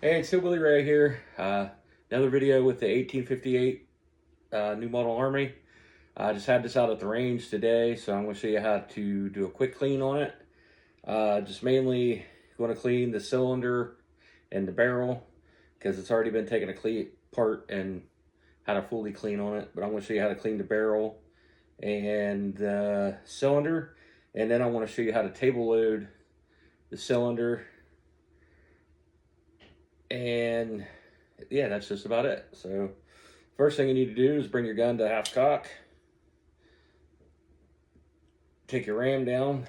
Hey, it's Hillbilly Ray here. Another video with the 1858 new model Army. I just had this out at the range today, so I'm going to show you how to do a quick clean on it. Just mainly going to clean the cylinder and the barrel because it's already been taken apart and how to fully clean on it. But I'm going to show you how to clean the barrel and the cylinder, and then I want to show you how to table load the cylinder. And yeah, that's just about it. So first thing you need to do is bring your gun to half cock. Take your ram down.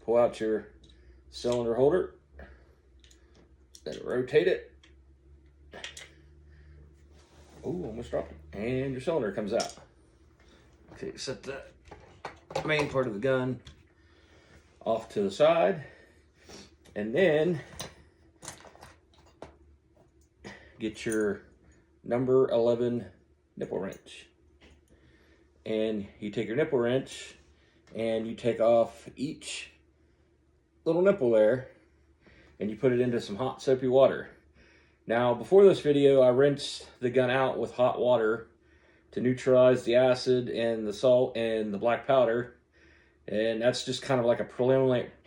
Pull out your cylinder holder. Then rotate it. Oh, almost dropped it. And your cylinder comes out. Okay, set the main part of the gun off to the side. And then get your number 11 nipple wrench. And you take your nipple wrench and you take off each little nipple there and you put it into some hot soapy water. Now, before this video, I rinsed the gun out with hot water to neutralize the acid and the salt and the black powder. And that's just kind of like a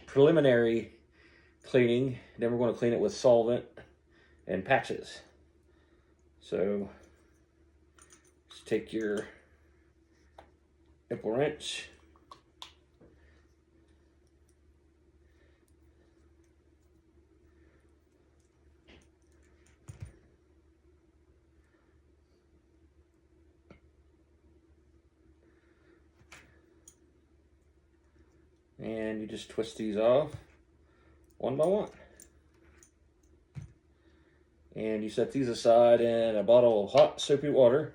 preliminary cleaning. Then we're going to clean it with solvent and patches. So just take your nipple wrench, and you just twist these off one by one. And you set these aside in a bottle of hot soapy water.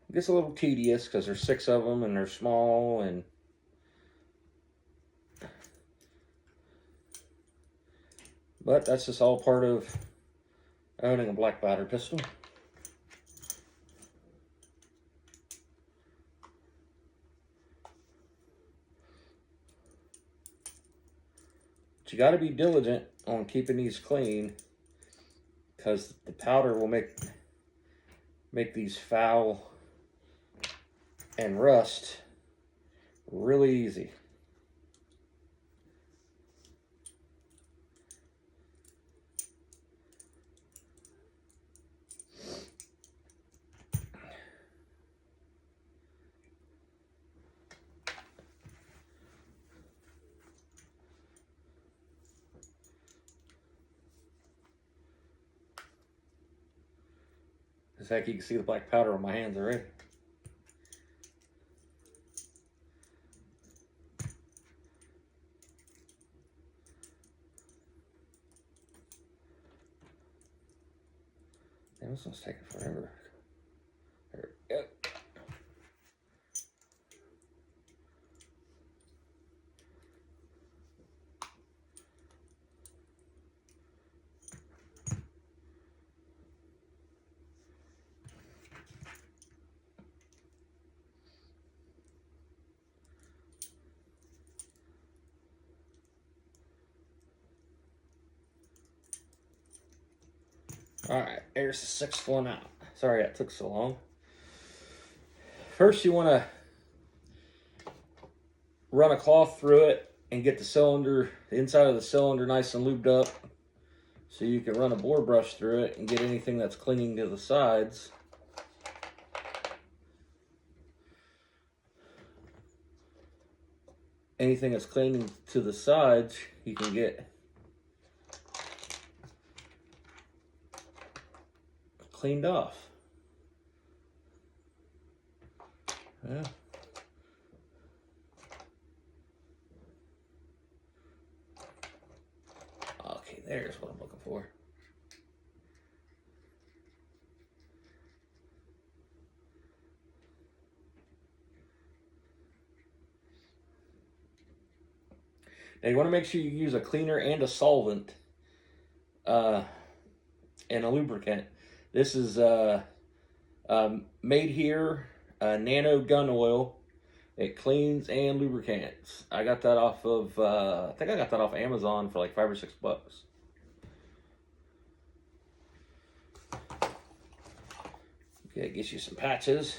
It gets a little tedious because there's 6 of them and they're small, but that's just all part of owning a black powder pistol. But you got to be diligent on keeping these clean because the powder will make these foul and rust really easy. Just heck, you can see the black powder on my hands already. Man, this one's taking forever. There we go. All right, there's the 6th one out. Sorry that took so long. First, you want to run a cloth through it and get the inside of the cylinder nice and lubed up so you can run a bore brush through it and get anything that's clinging to the sides. Anything that's clinging to the sides, you can get cleaned off. Yeah. Okay, there's what I'm looking for. Now you want to make sure you use a cleaner and a solvent and a lubricant. This is made here, nano gun oil. It cleans and lubricants. I got that off of, I think I got that off Amazon for like $5 or $6. Okay, it gets you some patches.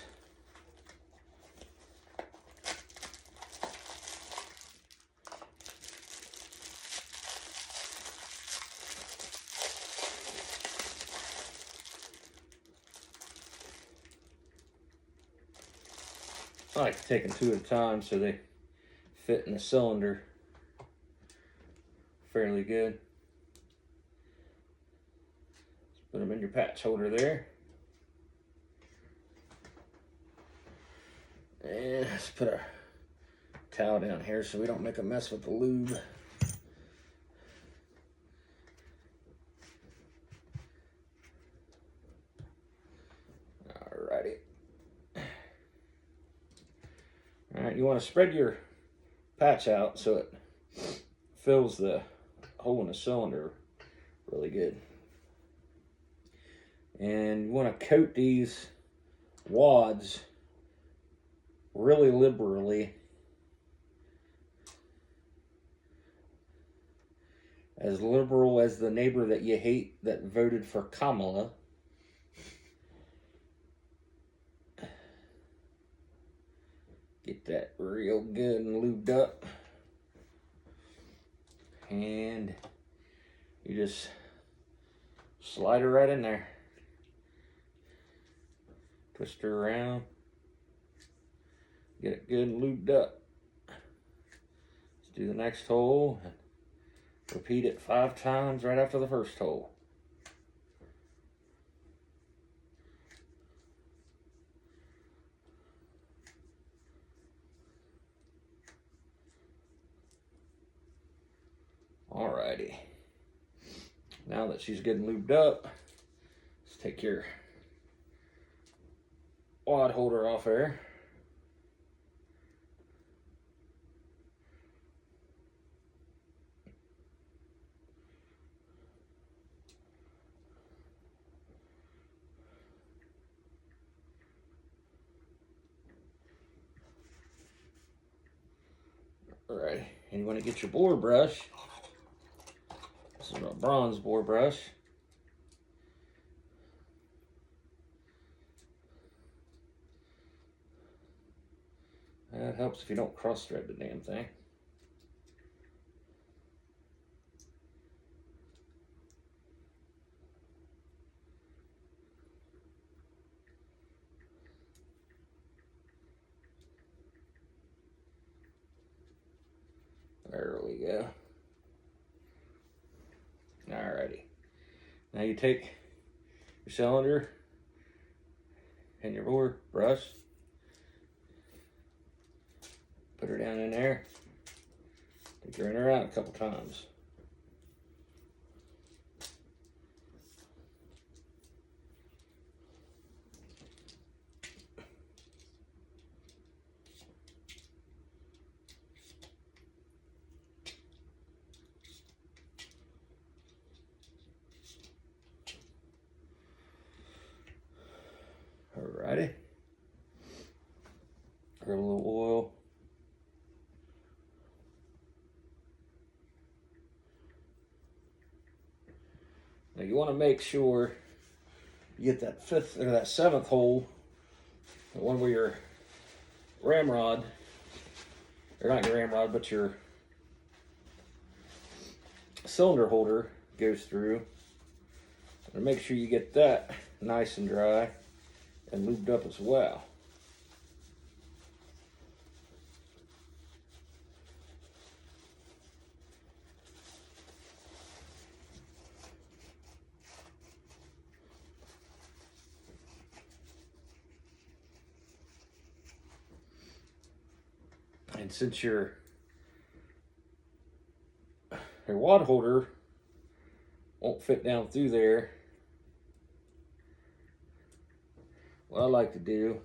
I like to take them 2 at a time so they fit in the cylinder fairly good. Just put them in your patch holder there. And let's put a towel down here so we don't make a mess with the lube. Alrighty. Alright, you want to spread your patch out so it fills the hole in the cylinder really good. And you want to coat these wads really liberally, as liberal as the neighbor that you hate that voted for Kamala. Get that real good and lubed up. And you just slide her right in there. Twist her around. Get it good and lubed up. Let's do the next hole. Repeat it 5 times right after the first hole. Alrighty. Now that she's good and lubed up, let's take your wad holder off there. Alright, and you want to get your bore brush. This is a bronze bore brush. That helps if you don't cross thread the damn thing. There we go. Alrighty. Now you take your cylinder and your bore brush, put her down in there, take her in or out a couple times. Alrighty. Grab a little oil. Now you want to make sure you get that 5th or that 7th hole, the one where your ramrod, or not your ramrod, but your cylinder holder goes through. And make sure you get that nice and dry and lubed up as well. And since your wad holder won't fit down through there, what I like to do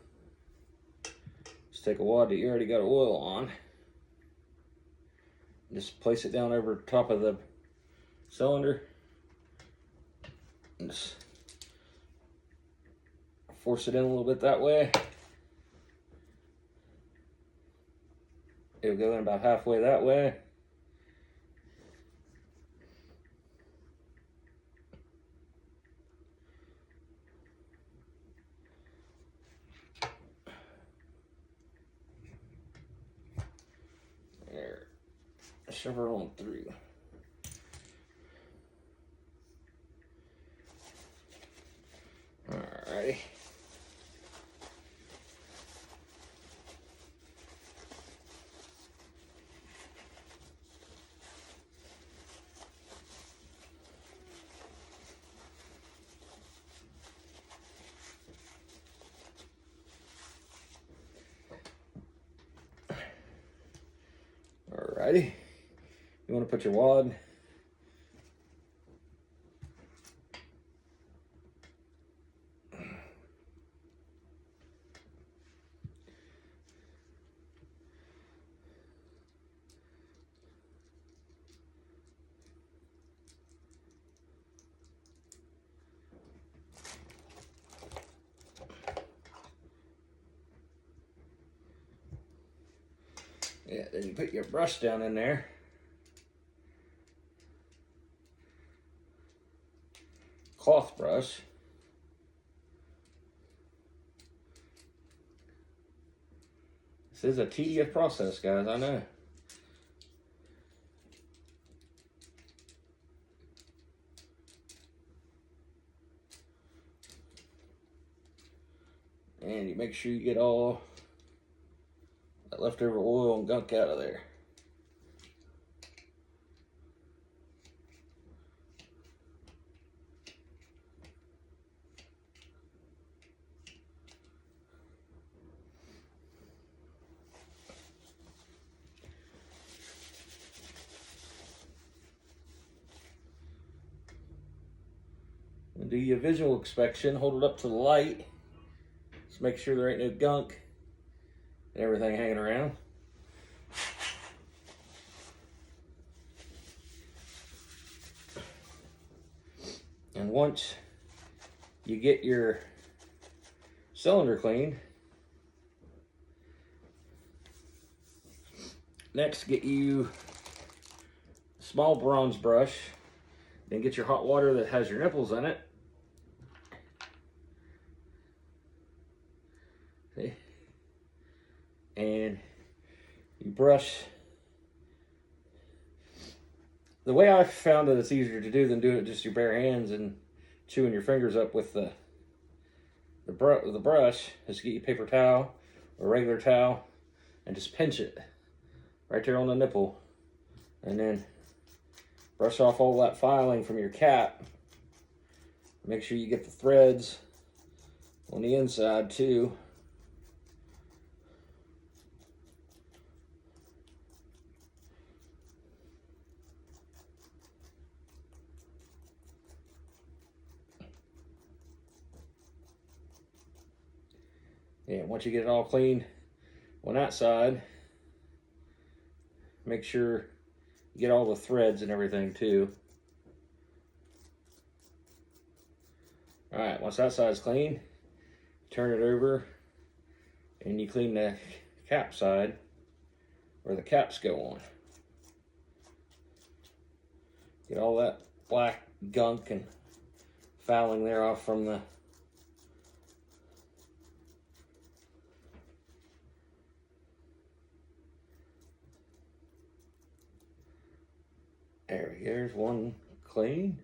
is take a wad that you already got oil on, just place it down over top of the cylinder, and just Force it in a little bit that way. It'll go in about halfway that way. There. Shove her on through. Alrighty. Alrighty. You want to put your wad yeah, then you put your brush down in there. Cloth brush. This is a tedious process, guys, I know. And you make sure you get all that leftover oil and gunk out of there. And do your visual inspection, hold it up to the light. Just make sure there ain't no gunk and everything hanging around. And once you get your cylinder cleaned, next get you a small bronze brush, then get your hot water that has your nipples in it. See? And you brush. The way I found that it's easier to do than doing it just your bare hands and chewing your fingers up with the brush is to get your paper towel or a regular towel and just pinch it right there on the nipple, and then brush off all that filing from your cap. Make sure you get the threads on the inside too. Yeah, once you get it all clean on that side, make sure you get all the threads and everything too. Alright, once that side's clean, turn it over and you clean the cap side where the caps go on. Get all that black gunk and fouling there off from the there. Here's one clean.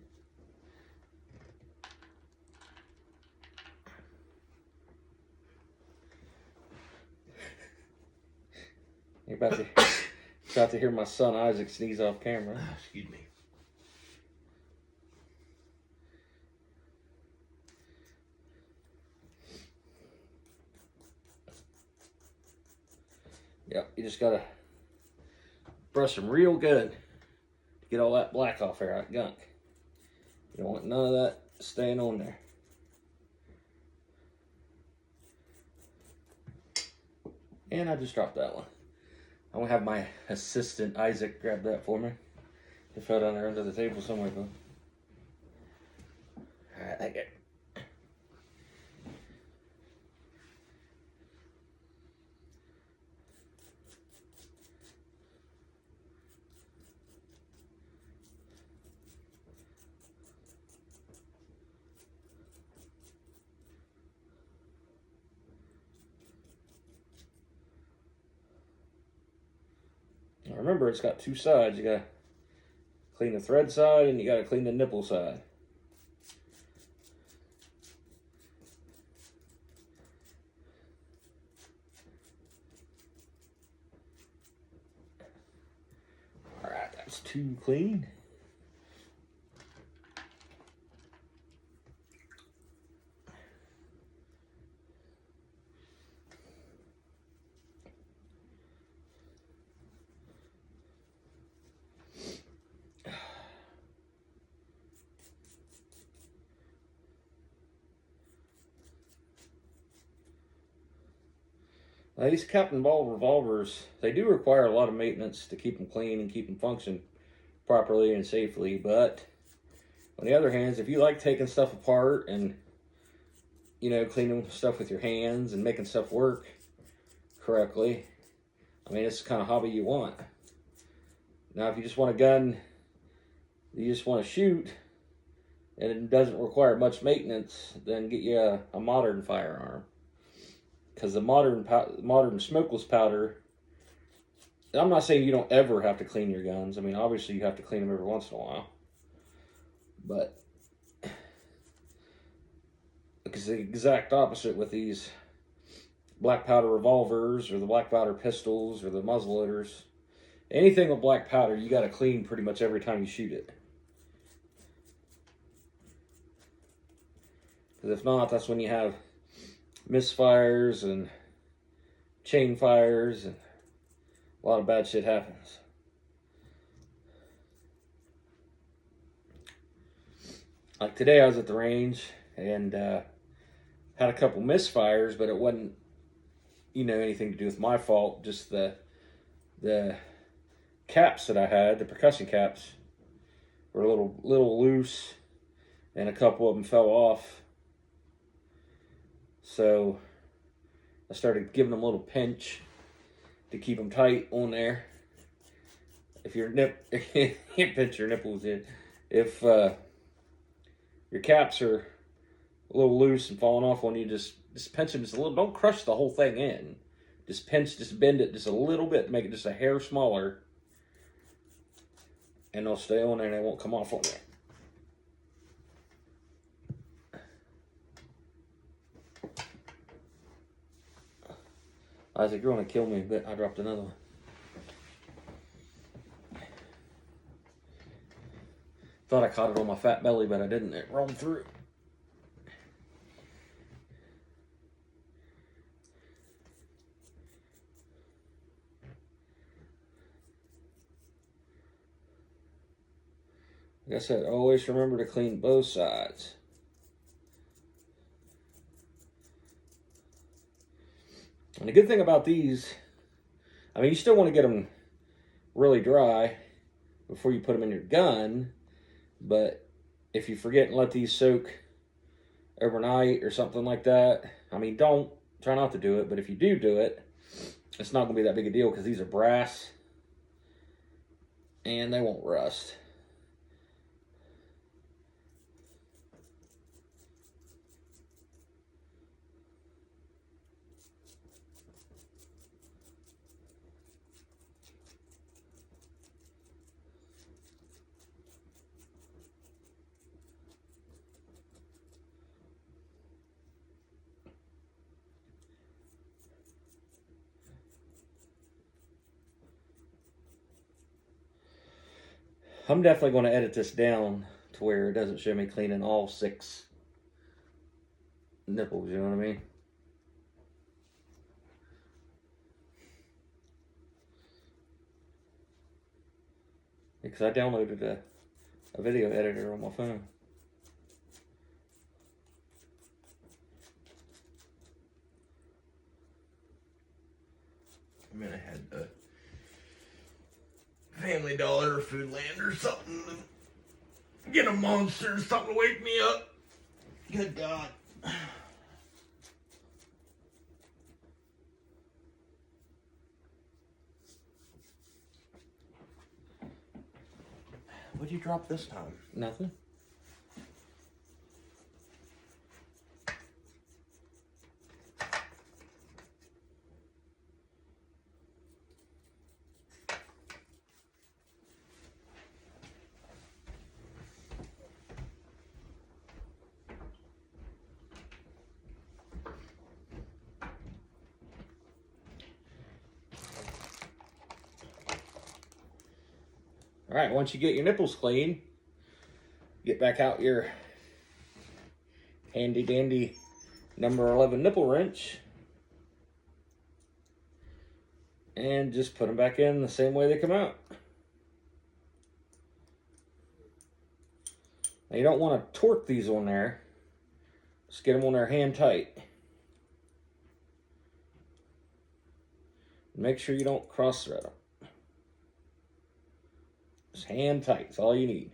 You're about to hear my son Isaac sneeze off camera. Excuse me. Yep, you just gotta brush them real good to get all that black off there, that gunk. You don't want none of that staying on there. And I just dropped that one. I'm gonna have my assistant Isaac grab that for me. It fell down there under the table somewhere, though. Alright, I get it. Remember, it's got two sides. You gotta clean the thread side and you gotta clean the nipple side. All right, that's two clean. Now, these Captain Ball revolvers, they do require a lot of maintenance to keep them clean and keep them function properly and safely. But on the other hand, if you like taking stuff apart and, you know, cleaning stuff with your hands and making stuff work correctly, I mean, it's the kind of hobby you want. Now, if you just want a gun, you just want to shoot, and it doesn't require much maintenance, then get you a modern firearm. Because the modern smokeless powder, I'm not saying you don't ever have to clean your guns. I mean, obviously you have to clean them every once in a while. But it's the exact opposite with these black powder revolvers or the black powder pistols or the muzzleloaders. Anything with black powder, you got to clean pretty much every time you shoot it. Because if not, that's when you have misfires and chain fires and a lot of bad shit happens. Like today I was at the range and had a couple misfires, but it wasn't, you know, anything to do with my fault. Just the caps that I had, the percussion caps, were a little loose and a couple of them fell off. So I started giving them a little pinch to keep them tight on there. If your pinch your nipples in. If your caps are a little loose and falling off on you, just pinch them just a little. Don't crush the whole thing in. Just bend it just a little bit, make it just a hair smaller, and they'll stay on there and they won't come off on you. Isaac, you're going to kill me, but I dropped another one. Thought I caught it on my fat belly, but I didn't. It rolled through. Like I said, always remember to clean both sides. And the good thing about these, I mean, you still want to get them really dry before you put them in your gun, but if you forget and let these soak overnight or something like that, I mean, try not to do it, but if you do it, it's not going to be that big a deal because these are brass and they won't rust. I'm definitely going to edit this down to where it doesn't show me cleaning all 6 nipples, you know what I mean? Because I downloaded a video editor on my phone. I mean, I had Family Dollar or Foodland or something to get a monster or something to wake me up. Good God. What'd you drop this time? Nothing. right, once you get your nipples clean, get back out your handy dandy number 11 nipple wrench and just put them back in the same way they come out. Now you don't want to torque these on there. Just get them on there hand tight. Make sure you don't cross thread them. Just hand tight, that's all you need.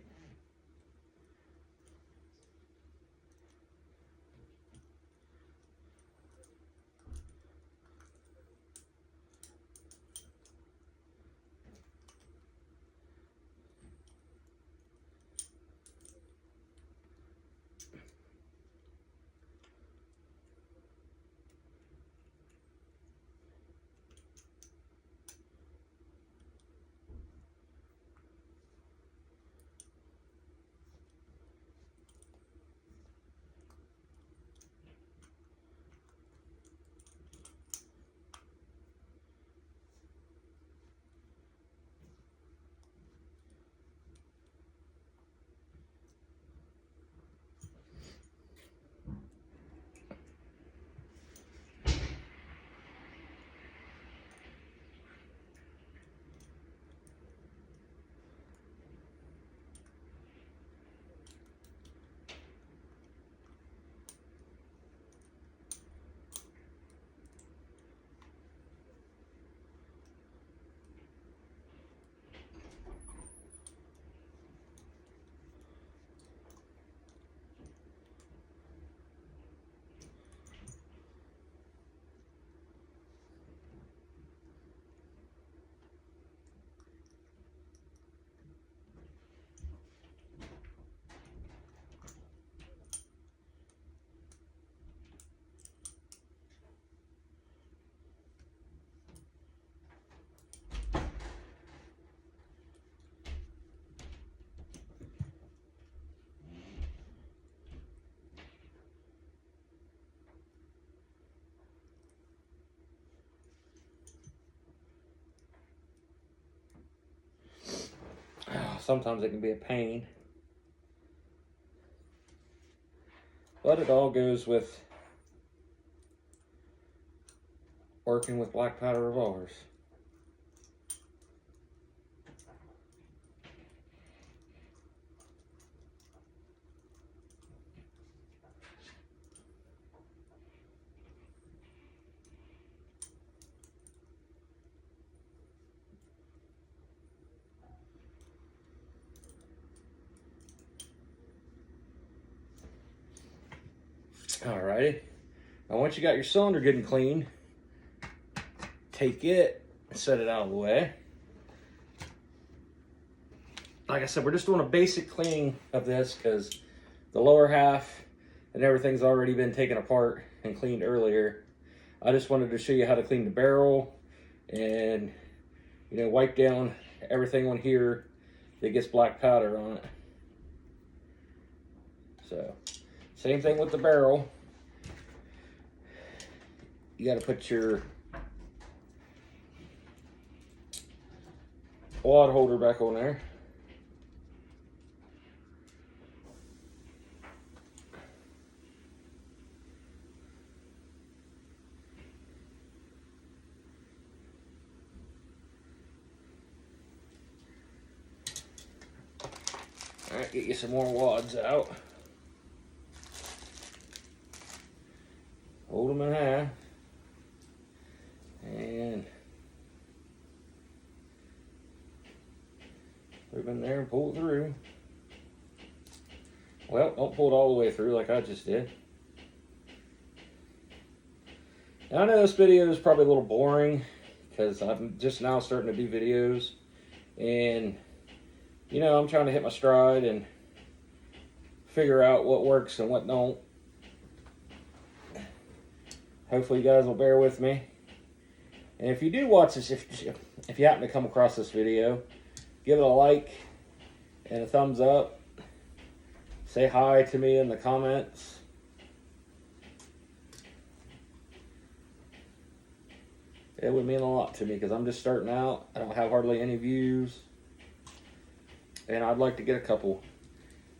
Sometimes it can be a pain, but it all goes with working with black powder revolvers. Alrighty, now once you got your cylinder getting clean, take it and set it out of the way. Like I said, we're just doing a basic cleaning of this because the lower half and everything's already been taken apart and cleaned earlier. I just wanted to show you how to clean the barrel and, you know, wipe down everything on here that gets black powder on it. So, same thing with the barrel. You got to put your wad holder back on there. All right, get you some more wads out. Hold them in half. And put them in there and pull it through. Well, don't pull it all the way through like I just did. Now, I know this video is probably a little boring because I'm just now starting to do videos. And, you know, I'm trying to hit my stride and figure out what works and what don't. Hopefully you guys will bear with me. And if you do watch this, if you happen to come across this video, give it a like and a thumbs up. Say hi to me in the comments. It would mean a lot to me because I'm just starting out. I don't have hardly any views. And I'd like to get a couple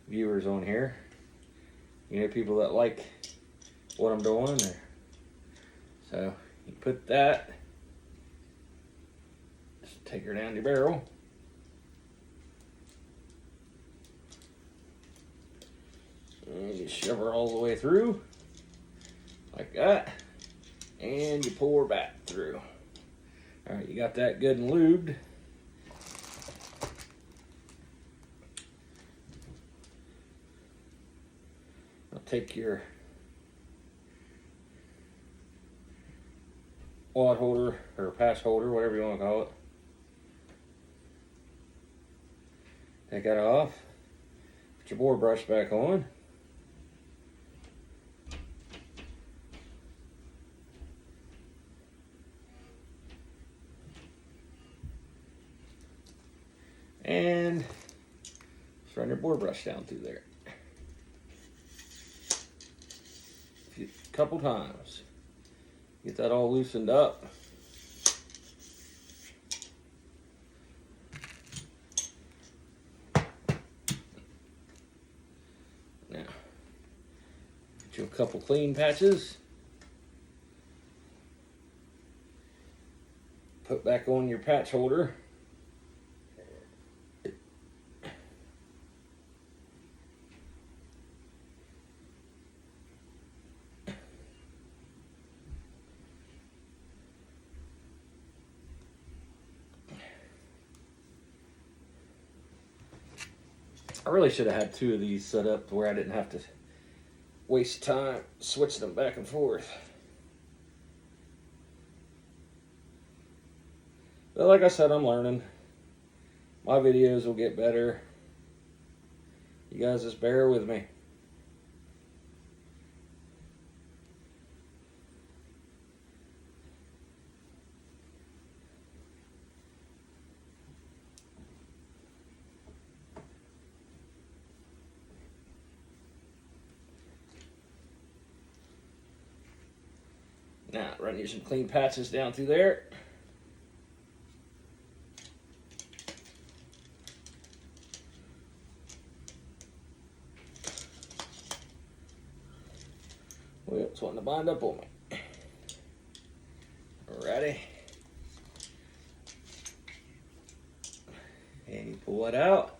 viewers on here. You know, people that like what I'm doing. So you put that. Just take her down the barrel. And you shove her all the way through. Like that. And you pour back through. Alright, you got that good and lubed. I'll take your wad holder or patch holder, whatever you want to call it. Take that off. Put your bore brush back on. And just run your bore brush down through there. A couple times. Get that all loosened up. Now, get you a couple clean patches. Put back on your patch holder. I really should have had two of these set up to where I didn't have to waste time switching them back and forth. But like I said, I'm learning. My videos will get better. You guys just bear with me. Now, run you some clean patches down through there. Well, it's wanting to bind up on me. Alrighty. And you pull it out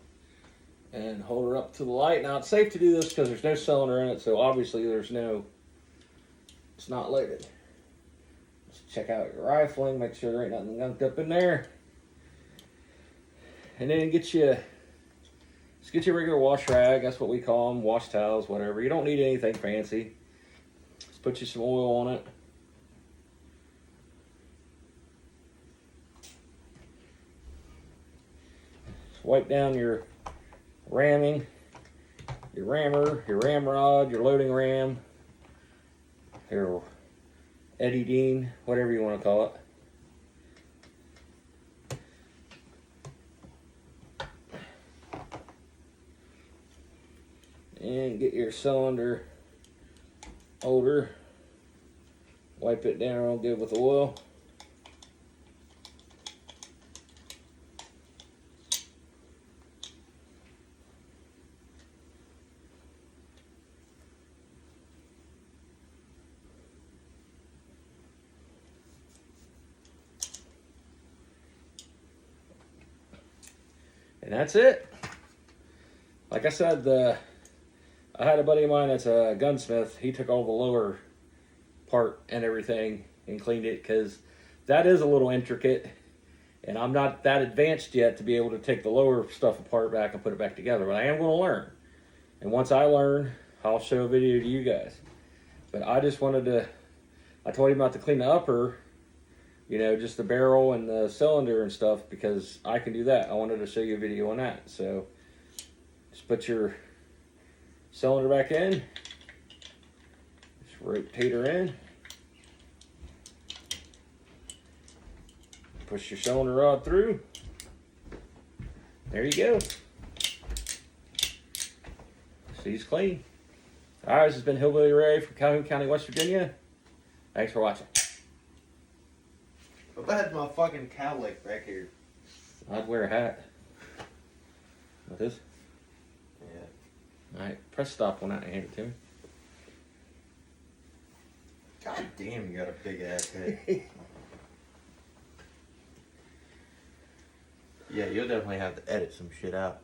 and hold her up to the light. Now, it's safe to do this because there's no cylinder in it, so obviously it's not loaded. Check out your rifling, make sure there ain't nothing gunked up in there. And then just get your regular wash rag, that's what we call them, wash towels, whatever. You don't need anything fancy. Just put you some oil on it. Just wipe down your ramming, your rammer, your ramrod, your loading ram, your Eddie Dean, whatever you want to call it. And get your cylinder holder, wipe it down real good with oil. And that's it. Like I said, I had a buddy of mine that's a gunsmith. He took all the lower part and everything and cleaned it because that is a little intricate. And I'm not that advanced yet to be able to take the lower stuff apart back and put it back together. But I am going to learn. And once I learn, I'll show a video to you guys. But I just wanted to, I told him about to clean the upper, you know, just the barrel and the cylinder and stuff, because I can do that. I wanted to show you a video on that. So just put your cylinder back in, just rotate her in, push your cylinder rod through. There you go. She's clean. All right, this has been Hillbilly Ray from Calhoun County, West Virginia. Thanks for watching. If I had my fucking cowlick back here, I'd wear a hat. With this? Yeah. Alright, press stop on that and hand it to me. God damn, you got a big ass head. Yeah, you'll definitely have to edit some shit out.